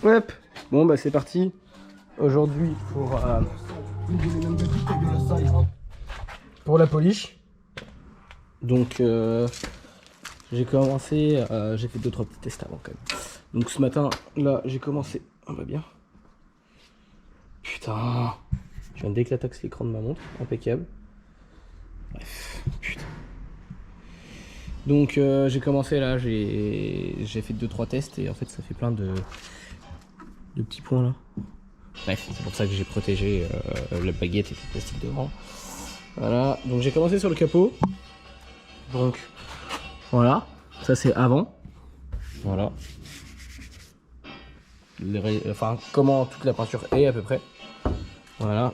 Hop. Bon bah c'est parti. Aujourd'hui pour la polish. Donc j'ai commencé, j'ai fait 2-3 petits tests avant quand même. Donc ce matin là j'ai commencé, on va bien. Putain, je viens d'éclataxer l'écran de ma montre, impeccable. Bref, putain. Donc j'ai commencé là, j'ai fait 2-3 tests et en fait ça fait plein de petits points là. Bref, c'est pour ça que j'ai protégé la baguette et le plastique devant. Voilà, donc j'ai commencé sur le capot. Donc voilà, ça c'est avant. Voilà. Enfin, comment toute la peinture est à peu près. Voilà.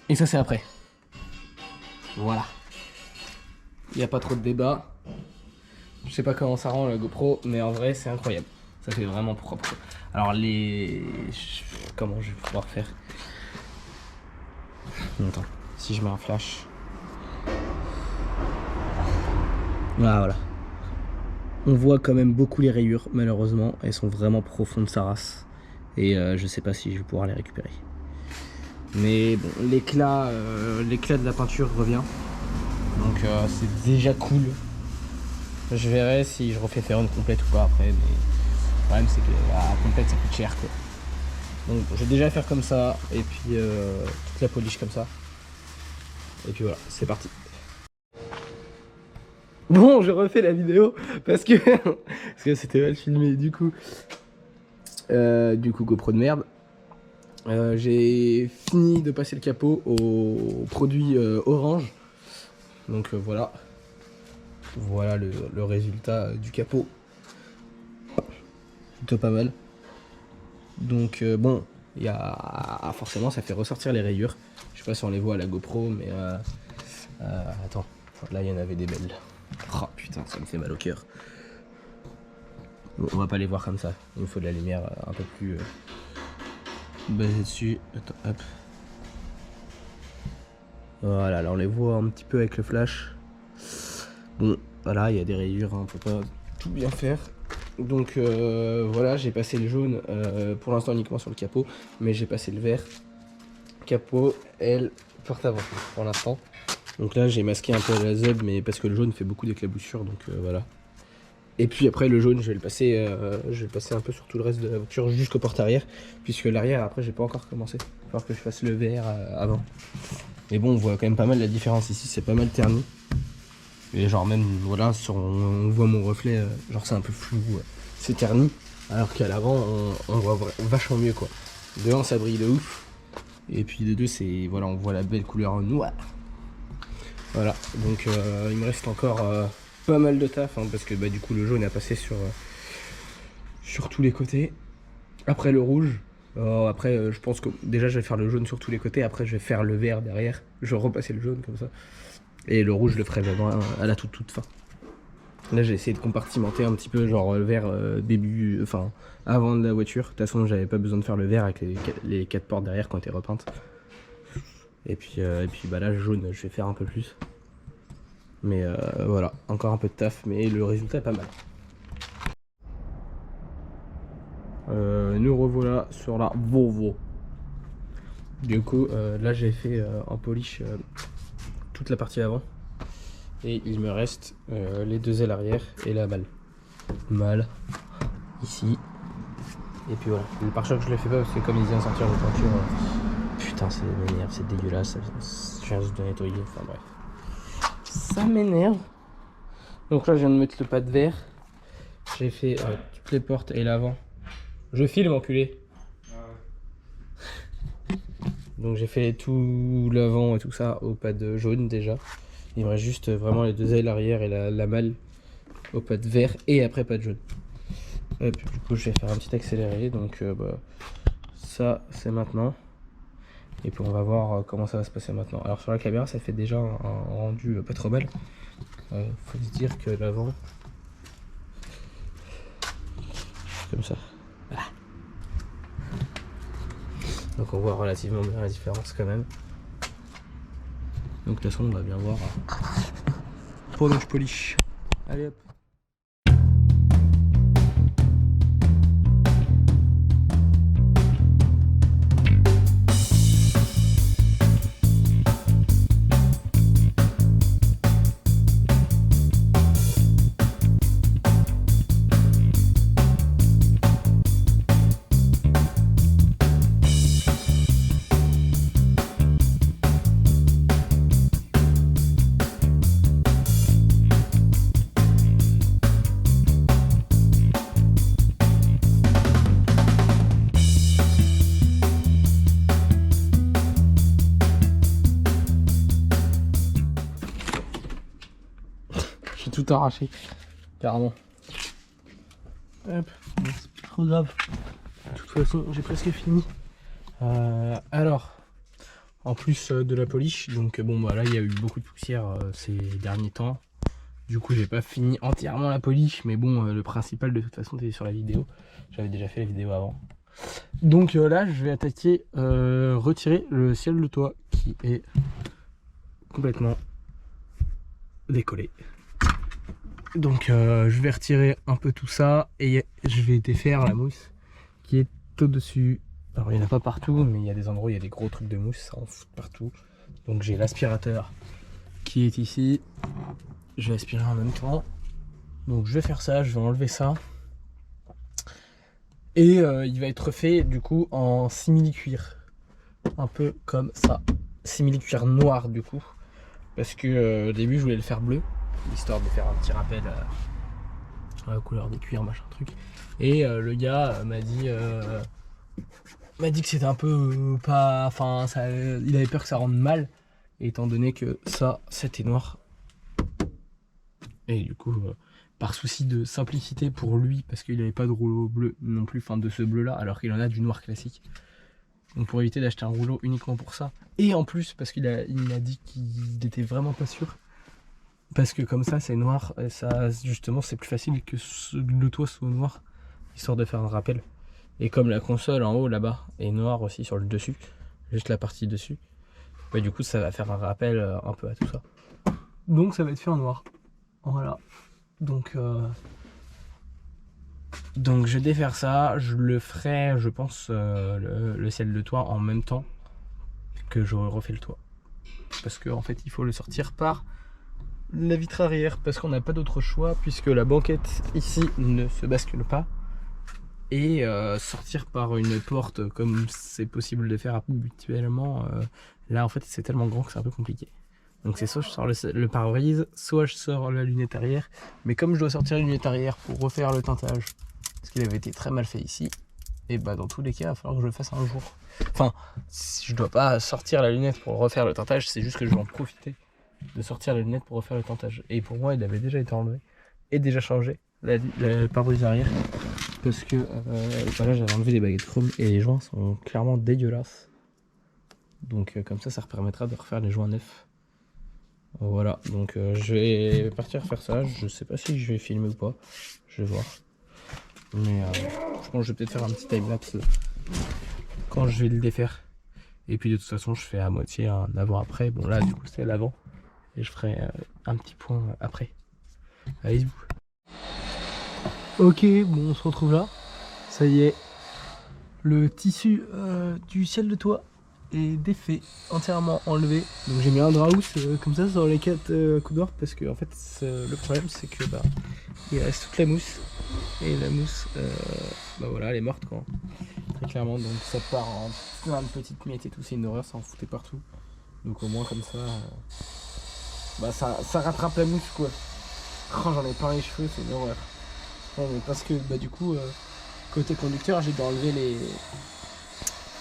Et ça c'est après. Voilà. Il n'y a pas trop de débat. Je sais pas comment ça rend la GoPro, mais en vrai c'est incroyable. Ça fait vraiment propre. Alors comment je vais pouvoir faire? Attends, si je mets un flash. Ah, voilà. On voit quand même beaucoup les rayures, malheureusement. Elles sont vraiment profondes sa race. Et je sais pas si je vais pouvoir les récupérer. Mais bon, l'éclat de la peinture revient. Donc c'est déjà cool. Je verrai si je refais faire une complète ou pas après. Mais le problème c'est que la complète ça coûte cher quoi. Donc je vais déjà faire comme ça. Et puis toute la polish comme ça. Et puis voilà, c'est parti. Bon, je refais la vidéo parce que c'était mal filmé du coup GoPro de merde. J'ai fini de passer le capot au produit orange. Donc voilà. Voilà le résultat du capot. Plutôt pas mal. Donc bon, il y a forcément ça fait ressortir les rayures. Je sais pas si on les voit à la GoPro, mais attends, là il y en avait des belles. Oh putain, ça me fait mal au cœur. Bon, on va pas les voir comme ça. Il me faut de la lumière un peu plus basée dessus. Attends, hop. Voilà, là on les voit un petit peu avec le flash. Bon, voilà, il y a des rayures, hein, on peut pas tout bien faire. Donc voilà, j'ai passé le jaune pour l'instant uniquement sur le capot, mais j'ai passé le vert. Capot, aile, porte-avant pour l'instant. Donc là j'ai masqué un peu la Z, mais parce que le jaune fait beaucoup d'éclaboussures, donc voilà. Et puis après le jaune je vais le passer un peu sur tout le reste de la voiture jusqu'au porte-arrière, puisque l'arrière après j'ai pas encore commencé. Il va falloir que je fasse le vert avant. Mais bon, on voit quand même pas mal la différence ici, c'est pas mal terni. Et genre même voilà, on voit mon reflet, genre c'est un peu flou, c'est terni. Alors qu'à l'avant on voit vachement mieux quoi. De 1 ça brille de ouf. Et puis de 2 c'est voilà, on voit la belle couleur noire. Voilà, donc il me reste encore pas mal de taf, hein, parce que bah, du coup le jaune a passé sur tous les côtés. Après le rouge, après je pense que déjà je vais faire le jaune sur tous les côtés, après je vais faire le vert derrière, je vais repasser le jaune comme ça. Et le rouge je le ferai vraiment à la toute fin. Là j'ai essayé de compartimenter un petit peu, genre le vert début, enfin avant de la voiture. De toute façon j'avais pas besoin de faire le vert avec les 4 portes derrière quand elles étaient repeintes. Et puis bah là jaune je vais faire un peu plus. Mais voilà, encore un peu de taf, mais le résultat est pas mal. Nous revoilà sur la Volvo. Du coup là j'ai fait en polish toute la partie avant. Et il me reste les 2 ailes arrière et la malle ici. Et puis voilà, le pare-choc je le fais pas parce que comme il vient sortir de peinture, putain ça m'énerve, c'est dégueulasse, je viens juste de nettoyer, enfin bref. Ça m'énerve. Donc là je viens de mettre le pad vert. J'ai fait toutes les portes et l'avant. Je filme enculé. Donc j'ai fait tout l'avant et tout ça au pad jaune déjà. Il me reste juste vraiment les 2 ailes arrière et la malle au pad vert et après pad jaune. Et puis du coup je vais faire un petit accéléré, donc bah, ça c'est maintenant. Et puis on va voir comment ça va se passer maintenant. Alors sur la caméra ça fait déjà un rendu pas trop mal. Faut se dire que l'avant, comme ça. Voilà. Donc on voit relativement bien la différence quand même. Donc de toute façon on va bien voir pour notre polish. Allez hop. tout arraché, carrément. Hop, c'est pas trop grave. De toute façon, j'ai presque fini. Alors, en plus de la polish, donc bon bah là il y a eu beaucoup de poussière ces derniers temps. Du coup j'ai pas fini entièrement la polish, mais bon le principal de toute façon c'était sur la vidéo. J'avais déjà fait la vidéo avant. Donc là je vais attaquer retirer le ciel de toit qui est complètement décollé. Donc je vais retirer un peu tout ça et je vais défaire la mousse qui est au-dessus. Alors il n'y en a pas partout, mais il y a des endroits où il y a des gros trucs de mousse, ça en fout partout. Donc j'ai l'aspirateur qui est ici. Je vais aspirer en même temps. Donc je vais faire ça, je vais enlever ça. Et il va être fait du coup en simili-cuir. Un peu comme ça. Simili-cuir noir du coup. Parce que au début je voulais le faire bleu. Histoire de faire un petit rappel à la couleur des cuirs, machin truc. Et le gars m'a dit que c'était un peu pas. Enfin, il avait peur que ça rende mal, étant donné que ça, c'était noir. Et du coup, par souci de simplicité pour lui, parce qu'il n'avait pas de rouleau bleu non plus, enfin de ce bleu-là, alors qu'il en a du noir classique. Donc pour éviter d'acheter un rouleau uniquement pour ça. Et en plus, parce qu'il m'a dit qu'il était vraiment pas sûr. Parce que comme ça, c'est noir, et ça, justement, c'est plus facile que le toit soit noir, histoire de faire un rappel. Et comme la console en haut là-bas est noire aussi sur le dessus, juste la partie dessus, bah, du coup ça va faire un rappel un peu à tout ça. Donc ça va être fait en noir. Voilà. Donc je vais défaire ça, je le ferai je pense le ciel de toit en même temps que je refais le toit. Parce qu'en fait il faut le sortir par la vitre arrière, parce qu'on n'a pas d'autre choix, puisque la banquette ici ne se bascule pas. Et sortir par une porte comme c'est possible de faire habituellement, là en fait c'est tellement grand que c'est un peu compliqué. Donc c'est soit je sors le pare-brise, soit je sors la lunette arrière. Mais comme je dois sortir la lunette arrière pour refaire le teintage, parce qu'il avait été très mal fait ici, et bah dans tous les cas il va falloir que je le fasse un jour. Enfin, si je dois pas sortir la lunette pour refaire le teintage, c'est juste que je vais en profiter de sortir la lunette pour refaire le teintage. Et pour moi il avait déjà été enlevé et déjà changé, la pare-brise arrière. Parce que voilà, j'avais enlevé les baguettes chrome et les joints sont clairement dégueulasses. Donc comme ça permettra de refaire les joints neufs. Voilà, donc je vais partir faire ça. Je sais pas si je vais filmer ou pas. Je vais voir. Mais je pense que je vais peut-être faire un petit timelapse quand je vais le défaire. Et puis de toute façon je fais à moitié un avant-après. Bon là du coup c'est l'avant. Et je ferai un petit point après. Allez, bisous. Ok, bon on se retrouve là. Ça y est, le tissu du ciel de toit est défait, entièrement enlevé. Donc j'ai mis un drap housse comme ça sur les 4 couverts, parce que en fait le problème c'est que bah il reste toute la mousse. Et la mousse, bah voilà, elle est morte quoi. Très clairement, donc ça part en plein de petites miettes et tout, c'est une horreur, ça en foutait partout. Donc au moins comme ça, bah ça rattrape la mousse quoi. Oh, j'en ai plein les cheveux, c'est une horreur. Ouais, mais parce que bah du coup côté conducteur j'ai dû enlever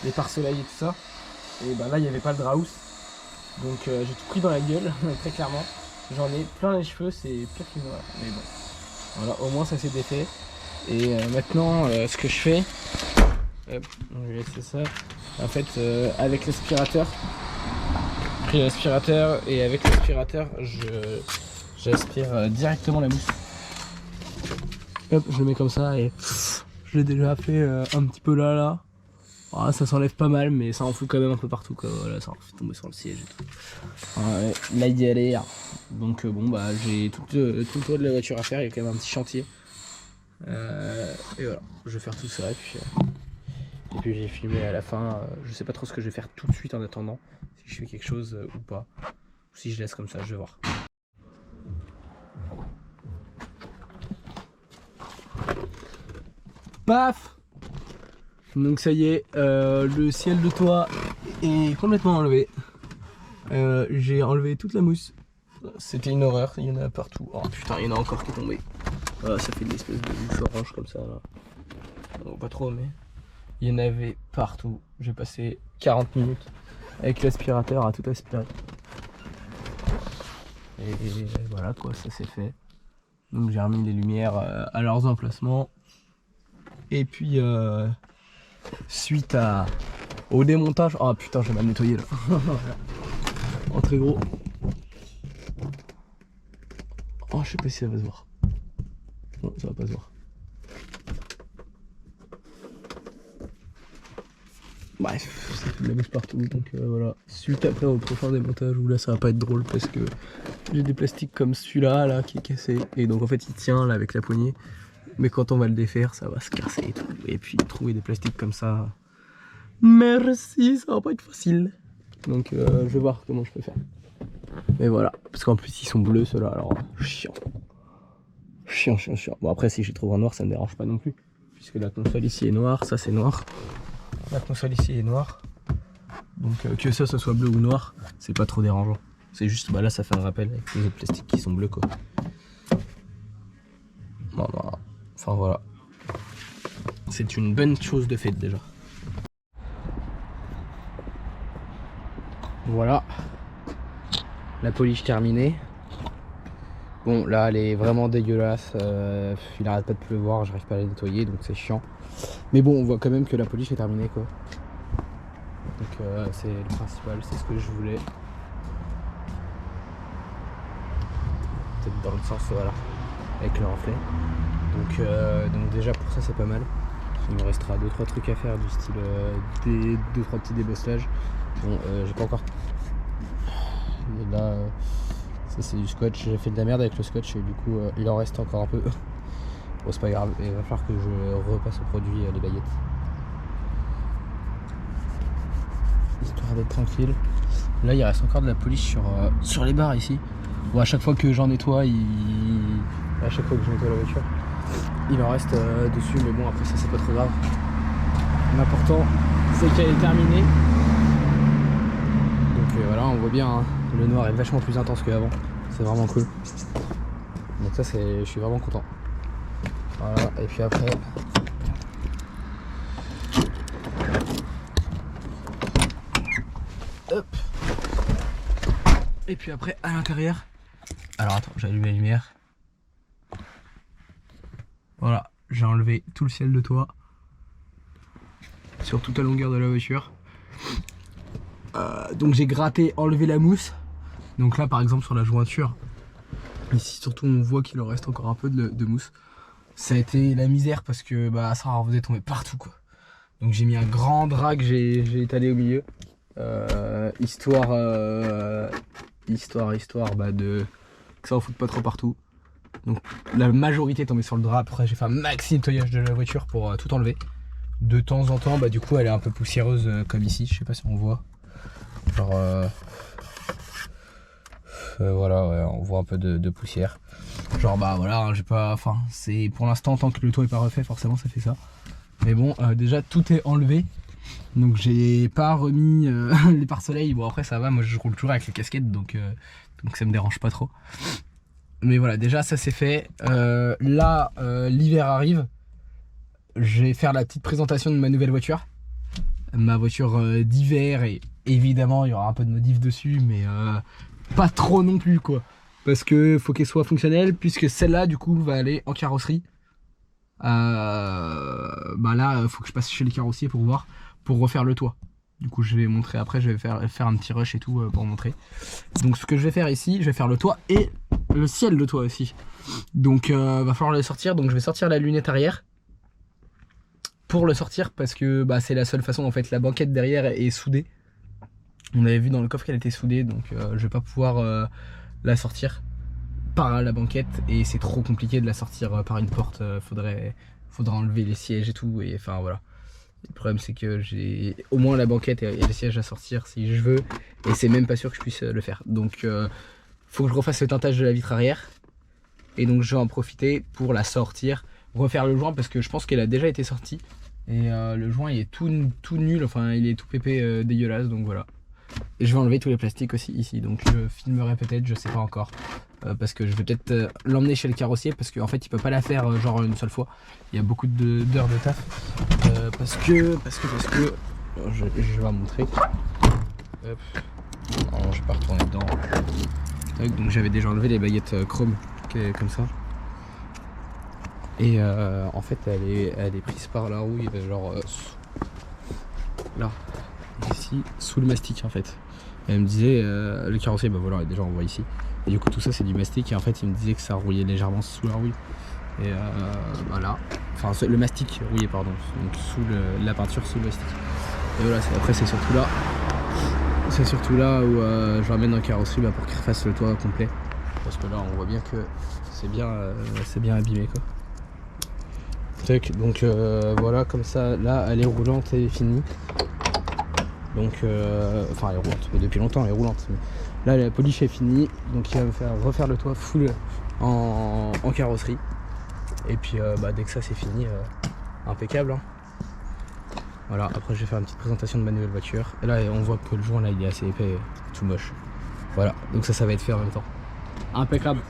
les pare-soleils et tout ça, et bah là il n'y avait pas le drap housse, donc j'ai tout pris dans la gueule très clairement. J'en ai plein les cheveux, c'est pire qu'une horreur, mais bon voilà, au moins ça s'est défait. Et maintenant ce que je fais, hop, je vais laisser ça en fait avec l'aspirateur. J'ai pris l'aspirateur et avec l'aspirateur j'aspire directement la mousse. Hop, je le mets comme ça et je l'ai déjà fait un petit peu là. Ah, ça s'enlève pas mal, mais ça en fout quand même un peu partout quoi. Voilà, ça en fait tomber sur le siège et tout. Ouais, là il y a l'air. Donc bon bah j'ai tout le toit de la voiture à faire, il y a quand même un petit chantier. Et voilà, je vais faire tout ça et puis j'ai filmé à la fin. Je sais pas trop ce que je vais faire tout de suite en attendant, si je fais quelque chose ou pas. Ou si je laisse comme ça, je vais voir. Paf! Donc ça y est, le ciel de toit est complètement enlevé. J'ai enlevé toute la mousse. C'était une horreur, il y en a partout. Oh putain, il y en a encore qui est tombé. Voilà, ça fait une espèce de mouche orange comme ça là. Non, pas trop, mais il y en avait partout. J'ai passé 40 minutes avec l'aspirateur à tout aspirer. Et voilà quoi, ça c'est fait. Donc j'ai remis les lumières à leurs emplacements. Et puis suite au démontage... Oh putain, j'ai mal nettoyé là. En très gros. Oh, je sais pas si ça va se voir. Non, ça va pas se voir. Bref, ça fait de la mousse partout, donc voilà. Suite après au prochain démontage où là ça va pas être drôle parce que j'ai des plastiques comme celui-là là qui est cassé. Et donc en fait il tient là avec la poignée. Mais quand on va le défaire ça va se casser et tout. Et puis trouver des plastiques comme ça, merci, ça va pas être facile. Donc je vais voir comment je peux faire. Mais voilà, parce qu'en plus ils sont bleus ceux-là, alors chiant. Chiant. Bon après si j'ai trouvé en noir ça me dérange pas non plus. Puisque la console ici est noire, ça c'est noir. La console ici est noire. Donc que ça soit bleu ou noir, c'est pas trop dérangeant. C'est juste, bah là ça fait un rappel avec les autres plastiques qui sont bleus quoi. Bon, bah, enfin voilà. C'est une bonne chose de fait déjà. Voilà. La polish terminée. Bon là elle est vraiment dégueulasse. Il arrête pas de pleuvoir, j'arrive pas à la nettoyer donc c'est chiant. Mais bon, on voit quand même que la polish est terminée quoi. Donc c'est le principal, c'est ce que je voulais. Peut-être dans le sens, voilà, avec le reflet. Donc déjà pour ça c'est pas mal. Il me restera 2-3 trucs à faire du style des 2-3 petits débossages. Bon, j'ai pas encore. Et là, ça c'est du scotch. J'ai fait de la merde avec le scotch et du coup il en reste encore un peu. Bon, c'est pas grave, il va falloir que je repasse au produit les baguettes. Histoire d'être tranquille. Là il reste encore de la polish sur les barres ici. Bon, à chaque fois que j'en nettoie, à chaque fois que je nettoie la voiture, il en reste dessus, mais bon après ça c'est pas trop grave. L'important c'est qu'elle est terminée. Donc voilà, on voit bien, hein, le noir est vachement plus intense qu'avant. C'est vraiment cool. Donc ça je suis vraiment content. Voilà, et puis après hop. Et puis après à l'intérieur. Alors attends, j'allume la lumière. Voilà, j'ai enlevé tout le ciel de toit sur toute la longueur de la voiture. Donc j'ai gratté, enlevé la mousse. Donc là par exemple sur la jointure, ici surtout on voit qu'il en reste encore un peu de mousse. Ça a été la misère parce que bah, ça en faisait tomber partout quoi. Donc j'ai mis un grand drap que j'ai étalé au milieu. Histoire bah, de que ça en foute pas trop partout. Donc la majorité est tombée sur le drap. Après j'ai fait un maxi nettoyage de la voiture pour tout enlever. De temps en temps bah du coup elle est un peu poussiéreuse comme ici, je sais pas si on voit. Genre voilà, ouais, on voit un peu de poussière. Genre bah voilà, hein, j'ai pas. Enfin c'est pour l'instant tant que le toit est pas refait forcément ça fait ça. Mais bon déjà tout est enlevé. Donc j'ai pas remis les pare-soleil. Bon après ça va, moi je roule toujours avec les casquettes donc ça me dérange pas trop. Mais voilà, déjà ça c'est fait. Là l'hiver arrive. Je vais faire la petite présentation de ma nouvelle voiture. Ma voiture d'hiver, et évidemment il y aura un peu de modif dessus, mais pas trop non plus quoi. Parce que faut qu'elle soit fonctionnelle, puisque celle-là du coup va aller en carrosserie. Bah là faut que je passe chez les carrossiers pour voir, pour refaire le toit. Du coup je vais montrer après, je vais faire un petit rush et tout pour montrer. Donc ce que je vais faire ici, je vais faire le toit et le ciel de toit aussi. Donc va falloir le sortir, donc je vais sortir la lunette arrière. Pour le sortir parce que bah, c'est la seule façon en fait, la banquette derrière est soudée. On avait vu dans le coffre qu'elle était soudée, donc je vais pas pouvoir la sortir par la banquette et c'est trop compliqué de la sortir par une porte. Faudrait enlever les sièges et tout, et enfin voilà. Le problème c'est que j'ai au moins la banquette et les sièges à sortir si je veux, et c'est même pas sûr que je puisse le faire. Donc faut que je refasse le teintage de la vitre arrière, et donc je vais en profiter pour la sortir, refaire le joint parce que je pense qu'elle a déjà été sortie. Et le joint il est tout nul, enfin il est tout pépé dégueulasse, donc voilà. Et je vais enlever tous les plastiques aussi ici, donc je filmerai peut-être, je sais pas encore. Parce que je vais peut-être l'emmener chez le carrossier, parce qu'en fait il peut pas la faire genre une seule fois. Il y a beaucoup d'heures de taf. Parce que je vais montrer. Hop. Non, je vais pas retourner dedans. Donc j'avais déjà enlevé les baguettes chrome comme ça. Et en fait elle est prise par la rouille, genre là, ici, sous le mastic en fait. Et elle me disait, le carrossier, bah voilà, déjà on voit ici. Et du coup tout ça c'est du mastic et en fait il me disait que ça rouillait légèrement sous la rouille. Et voilà, enfin le mastic rouillé pardon, donc sous la peinture sous le mastic. Et voilà, après c'est surtout là. C'est surtout là où je ramène dans la carrosserie pour qu'il refasse le toit complet. Parce que là on voit bien que c'est bien abîmé quoi. Donc voilà, comme ça, là elle est roulante et finie. Donc enfin elle est roulante, mais depuis longtemps elle est roulante. Là la polish est finie, donc il va me faire refaire le toit full en carrosserie. Et puis dès que ça c'est fini, impeccable hein. Voilà, après je vais faire une petite présentation de ma nouvelle voiture. Et là on voit que le joint là il est assez épais, tout moche. Voilà, donc ça va être fait en même temps. Impeccable.